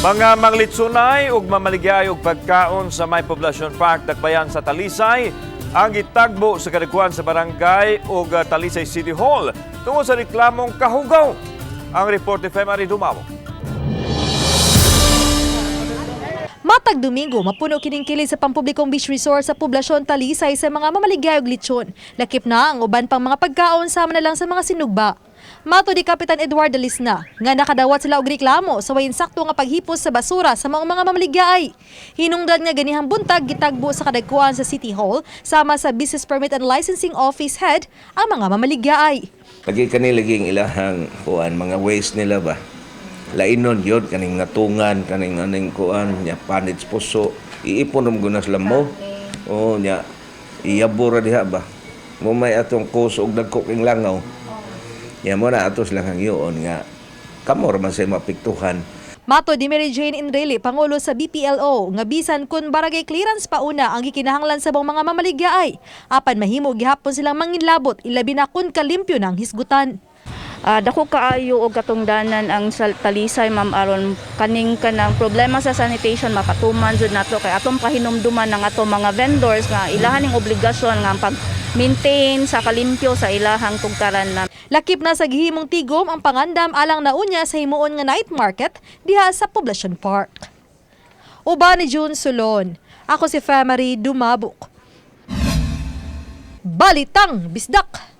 Mga manglitsunay ug mamaligay og pagkaon sa may Poblacion Park Dakbayan sa Talisay ang gitagbo sa kadagkuan sa barangay ug Talisay City Hall tungod sa reklamong kahugaw. Ang report ni Femari Dumamo. Matag Domingo, mapuno kining kilid sa pampublikong beach resort sa Poblacion Talisay sa mga mamaligay og litsyon. Lakip na ang uban pang mga pagkaon sama na lang sa mga sinugba. Mato di Kapitan Edward Dalisna nga nakadawat sila og reklamo sa wayin sakto nga paghipos sa basura sa mga mamaligay. Hinungdan nga ganihang buntag gitagbo sa kadagkuan sa City Hall sama sa Business Permit and Licensing Office Head ang mga mamaligay. Lagi kanilaging ilahang kuan mga waste nila ba. Lainon yun kaning ngatungan kaning aning kuan nya panits puso iipon gunas lamo. O nya iyabura diha ba. Mo may atong kuso og dagko king langaw. Ya mo na atos lang ang yun nga kamor man sa mapiktuhan. Mato di Mary Jane Enrile, Pangulo sa BPLO, nga bisan kun barangay clearance pa una ang gikinahanglan sa mga mamaligay. Apan mahimo gihapon silang manginlabot ilabi na kun kalimpyo ng hisgutan. Dako kaayo og katungdanan ang Talisay ma'am aron kaning kanang problema sa sanitation mapatuman jud nato kay atong pahinumduman ng ato mga vendors nga ilahan ning obligasyon nga pag-maintain sa kalimpyo sa ilahang tugkaran na. Lakip na sa gihimong tigom ang pangandam alang naunya sa himuon nga night market diha sa Poblacion Park. Uban ni June Solon, ako si Femari Dumabok. Balitang Bisdak.